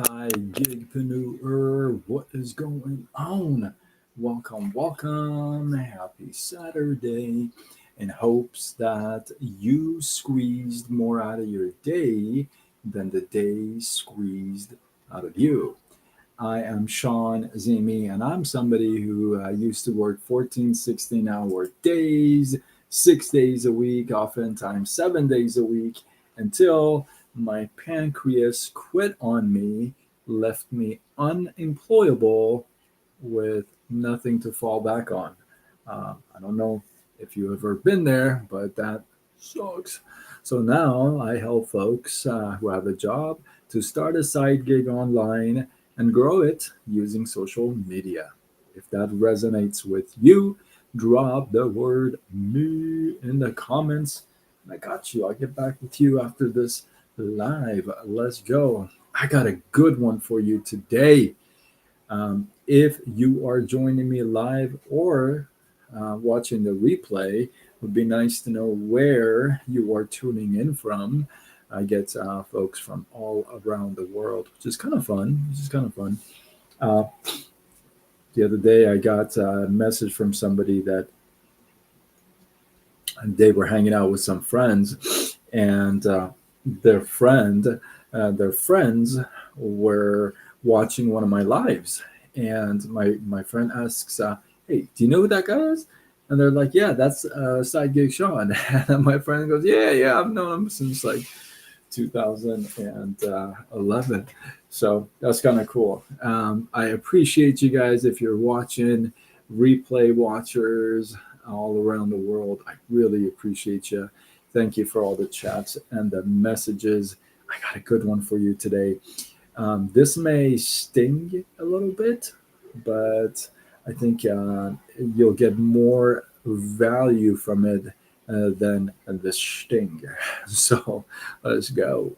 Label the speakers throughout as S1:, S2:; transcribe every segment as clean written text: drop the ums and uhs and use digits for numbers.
S1: Hi, Gigpreneur. What is going on? Welcome, welcome. Happy Saturday. In hopes that you squeezed more out of your day than the day squeezed out of you. I am Sean Zimi, and I'm somebody who used to work 14, 16-hour days, 6 days a week, oftentimes 7 days a week, until my pancreas quit on me, left me unemployable with nothing to fall back on. I don't know if you've ever been there, but that sucks. So now I help folks who have a job to start a side gig online and grow it using social media. If that resonates with you, drop the word me in the comments. I got you. I'll get back with you after this live. Let's go. I got a good one for you today. If you are joining me live or watching the replay, it would be nice to know where you are tuning in from. I get folks from all around the world, which is kind of fun. Uh, the other day, I got a message from somebody that they were hanging out with some friends, and their friend, their friends were watching one of my lives, and my friend asks, "Hey, do you know who that guy is?" And they're like, "Yeah, that's Side Gig Sean." And my friend goes, "Yeah, I've known him since like 2011." So that's kind of cool. I appreciate you guys if you're watching, replay watchers all around the world. I really appreciate you. Thank you for all the chats and the messages. I got a good one for you today. This may sting a little bit, but I think you'll get more value from it than the sting. So let's go.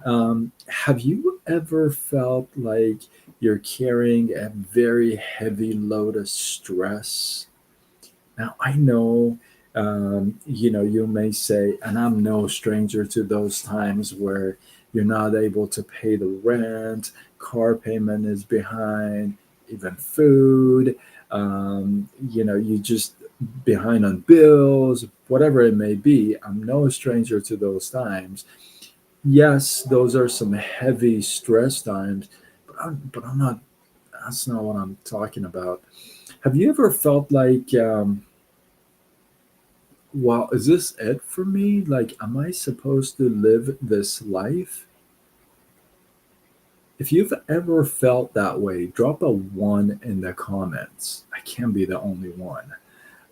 S1: Have you ever felt like you're carrying a very heavy load of stress? Now, I know, you may say, and I'm no stranger to those times where you're not able to pay the rent, car payment is behind, even food, you just behind on bills, whatever it may be. I'm no stranger to those times. Yes, those are some heavy stress times, but I'm not, that's not what I'm talking about. Have you ever felt like, wow, is this it for me? Like, am I supposed to live this life? If you've ever felt that way, drop a one in the comments. I can't be the only one,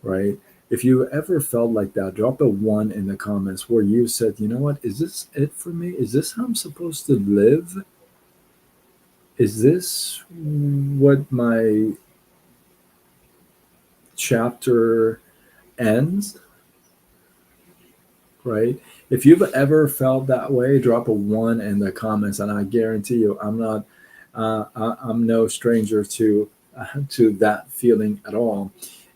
S1: right? If you ever felt like that, drop a one in the comments where you said, you know what, is this it for me? Is this how I'm supposed to live? Is this what my chapter ends? Right? If you've ever felt that way, drop a one in the comments, and I guarantee you, I'm no stranger to that feeling at all.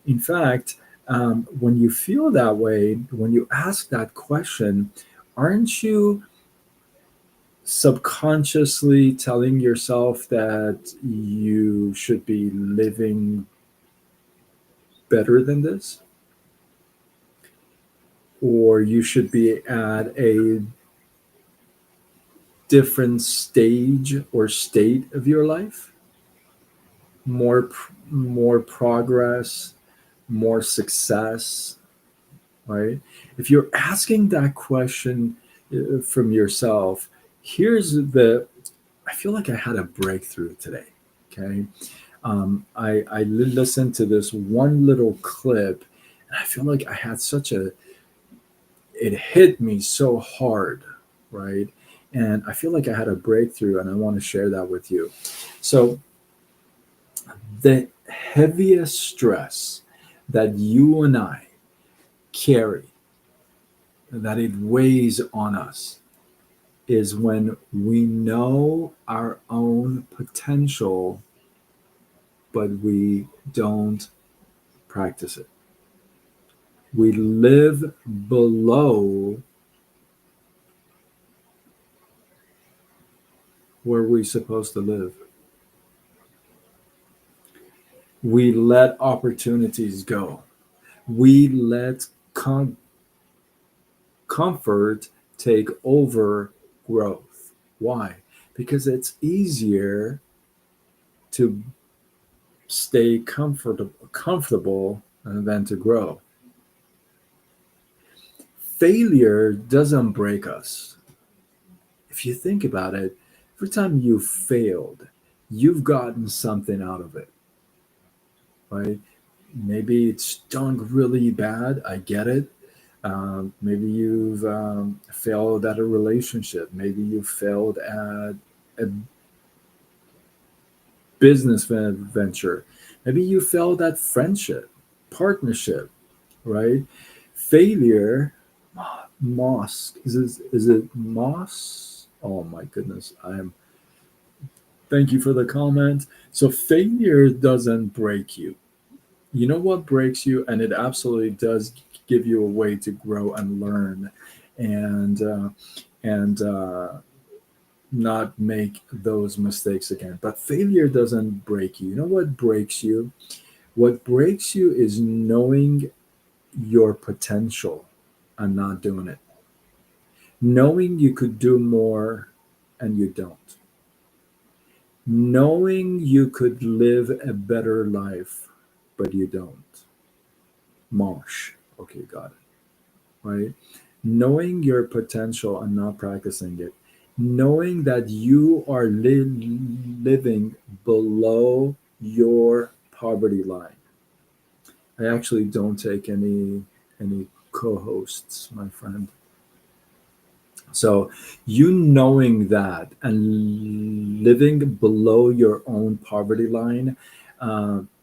S1: In fact, when you feel that way, when you ask that question, aren't you subconsciously telling yourself that you should be living better than this, or you should be at a different stage or state of your life, more progress, more success, right? If you're asking that question from yourself, here's the I feel like I had a breakthrough today. Okay. I listened to this one little clip, and I feel like I had such a it hit me so hard, right? And I feel like I had a breakthrough, and I want to share that with you. So, the heaviest stress that you and I carry, that it weighs on us, is when we know our own potential, but we don't practice it. We live below where we're supposed to live. We let opportunities go. We let comfort take over growth. Why? Because it's easier to stay comfortable than to grow. Failure doesn't break us. If you think about it, every time you failed, you've gotten something out of it, right? Maybe it's stunk really bad. I get it. Maybe you've failed at a relationship. Maybe you failed at a business venture. Maybe you failed at friendship, partnership, right? Failure, Moss. Is it Moss? Oh my goodness. Thank you for the comment. So failure doesn't break you. You know what breaks you, and it absolutely does give you a way to grow and learn, and not make those mistakes again. But failure doesn't break you. You know what breaks you? What breaks you is knowing your potential and not doing it. Knowing you could do more and you don't. Knowing you could live a better life, but you don't. Mosh. Okay, got it. Right? Knowing your potential and not practicing it. Knowing that you are living below your poverty line. I actually don't take any co-hosts, my friend. So you knowing that and living below your own poverty line,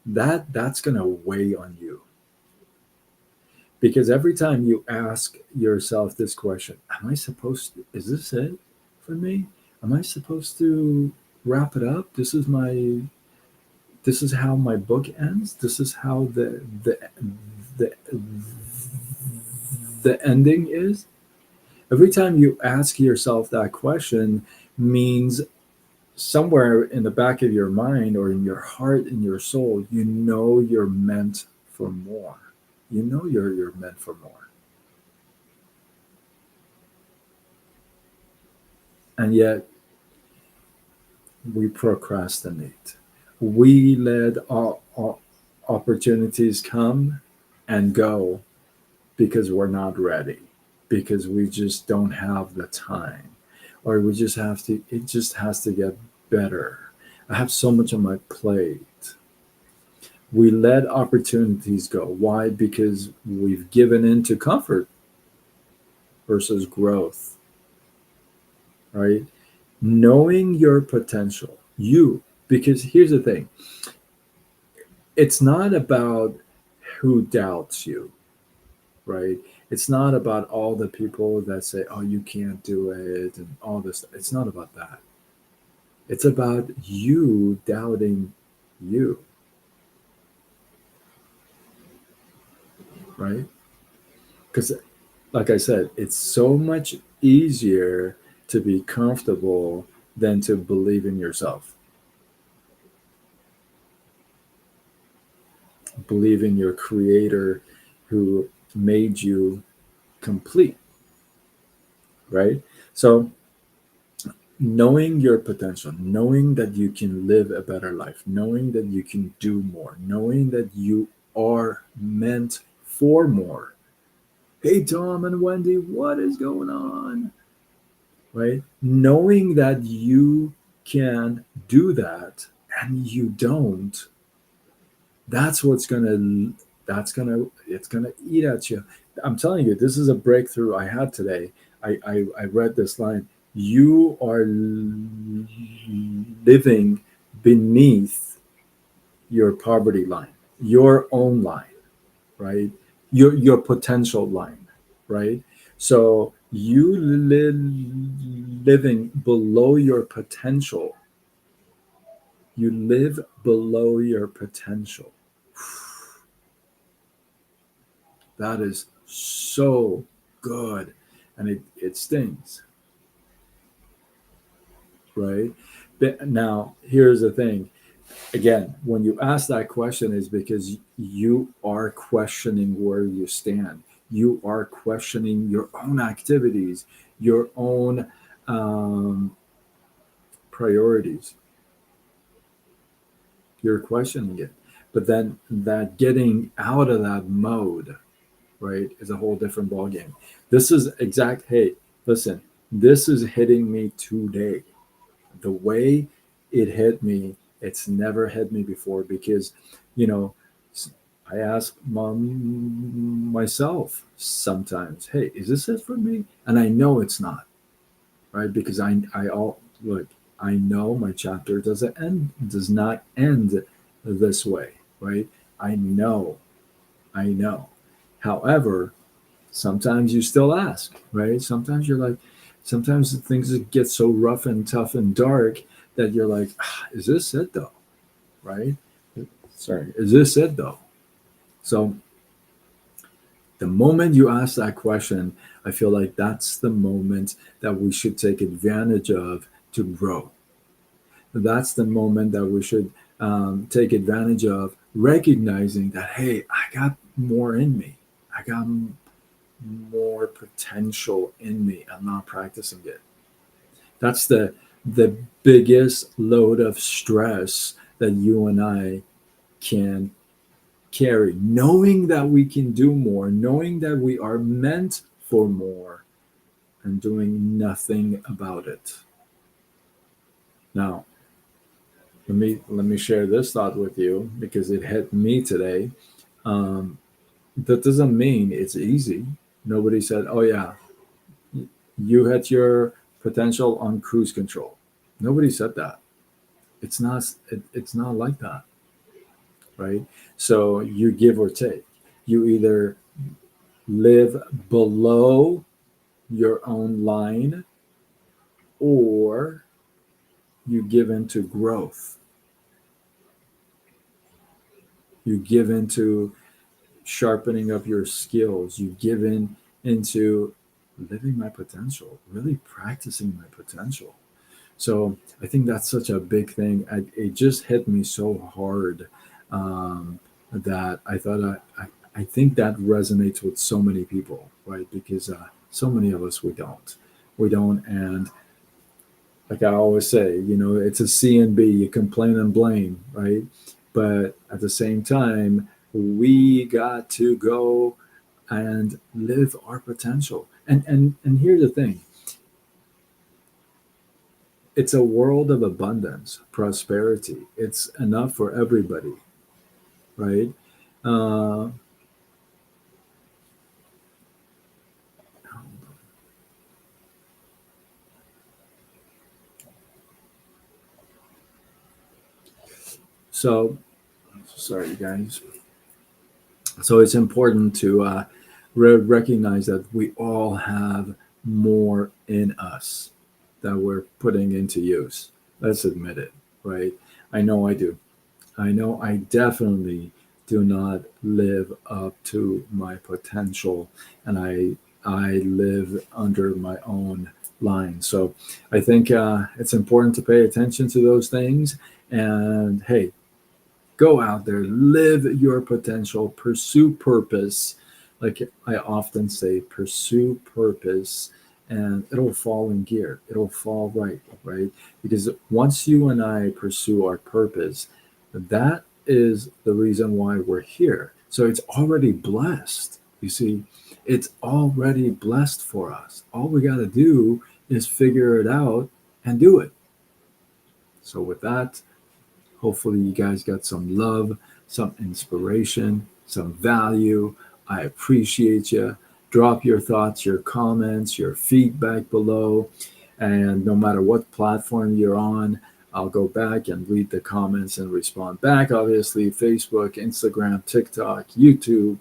S1: that's gonna weigh on you, because every time you ask yourself this question, am I supposed to, is this it for me? Am I supposed to wrap it up? This is how my book ends. This is how the the ending is. Every time you ask yourself that question means somewhere in the back of your mind or in your heart, in your soul, you know you're meant for more. You know you're meant for more. And yet we procrastinate. We let opportunities come and go because we're not ready, because we just don't have the time, or we just have to, it just has to get better. I have so much on my plate. We let opportunities go. Why? Because we've given in to comfort versus growth, right? Knowing your potential, because here's the thing, it's not about who doubts you, right? It's not about all the people that say, oh, you can't do it and all this. It's not about that. It's about you doubting you, right? Because, like I said, it's so much easier to be comfortable than to believe in yourself, believe in your creator who made you complete, right? So, knowing your potential, knowing that you can live a better life, knowing that you can do more, knowing that you are meant for more. Hey, Tom and Wendy, what is going on? Right? Knowing that you can do that and you don't, that's what's gonna, it's gonna eat at you. I'm telling you, this is a breakthrough I had today. I read this line. You are living beneath your poverty line, your own line, right? Your potential line, right? So you living below your potential. You live below your potential. That is so good, and it stings, right? But now, here's the thing. Again, when you ask that question, is because you are questioning where you stand. You are questioning your own activities, your own um, priorities. You're questioning it. But then that getting out of that mode, right, is a whole different ballgame. This is exact. Hey, listen, this is hitting me today. The way it hit me, it's never hit me before because, you know, I ask mom myself sometimes, hey, is this it for me? And I know it's not, right? Because I all look, I know my chapter does not end this way, right? I know, I know. However, sometimes you still ask, right? Sometimes you're like, sometimes things get so rough and tough and dark that you're like, is this it though? Right? Sorry, is this it though? So the moment you ask that question, I feel like that's the moment that we should take advantage of to grow. That's the moment that we should take advantage of, recognizing that, hey, I got more in me. I got more potential in me. I'm not practicing it. That's the biggest load of stress that you and I can carry. Knowing that we can do more, knowing that we are meant for more, and doing nothing about it. Now, let me share this thought with you because it hit me today. Um, that doesn't mean it's easy. Nobody said, "Oh yeah, you had your potential on cruise control." Nobody said that. It's not like that, right? So you give or take. You either live below your own line or you give into growth. You give into sharpening of your skills. You give into living my potential, really practicing my potential. So I think that's such a big thing. It just hit me so hard that I thought I think that resonates with so many people, right? Because so many of us we don't, and like I always say, it's a C and B. You complain and blame, right? But at the same time, we got to go and live our potential. And here's the thing: it's a world of abundance, prosperity. It's enough for everybody, right? Uh, so sorry, guys. So it's important to recognize that we all have more in us that we're putting into use. Let's admit it, right? I know I do. I know I definitely do not live up to my potential, and I live under my own line. So I think it's important to pay attention to those things. And hey, go out there, live your potential, pursue purpose. Like I often say, pursue purpose, and it'll fall in gear. It'll fall right, right? Because once you and I pursue our purpose, that is the reason why we're here. So it's already blessed. You see, it's already blessed for us. All we got to do is figure it out and do it. So with that, hopefully, you guys got some love, some inspiration, some value. I appreciate you. Drop your thoughts, your comments, your feedback below. And no matter what platform you're on, I'll go back and read the comments and respond back. Obviously, Facebook, Instagram, TikTok, YouTube,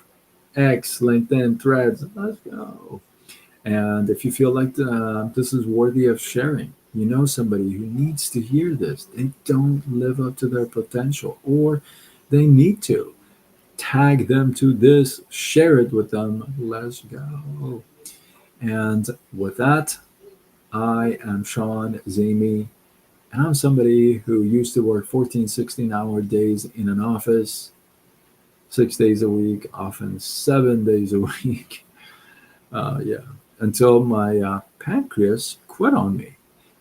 S1: X, LinkedIn, Threads. Let's go. And if you feel like this is worthy of sharing, you know somebody who needs to hear this, they don't live up to their potential or they need to. Tag them to this, share it with them. Let's go. And with that, I am Sean Zimi, And I'm somebody who used to work 14, 16-hour days in an office, 6 days a week, often 7 days a week. Yeah, until my pancreas quit on me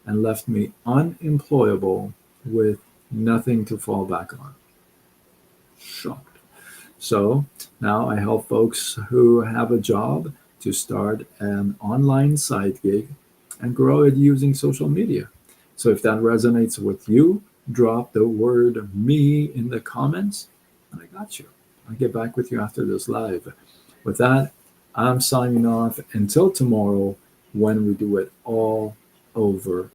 S1: and left me unemployable with nothing to fall back on. Shocked. So now I help folks who have a job to start an online side gig and grow it using social media. So if that resonates with you, drop the word me in the comments and I got you. I'll get back with you after this live. With that, I'm signing off until tomorrow when we do it all over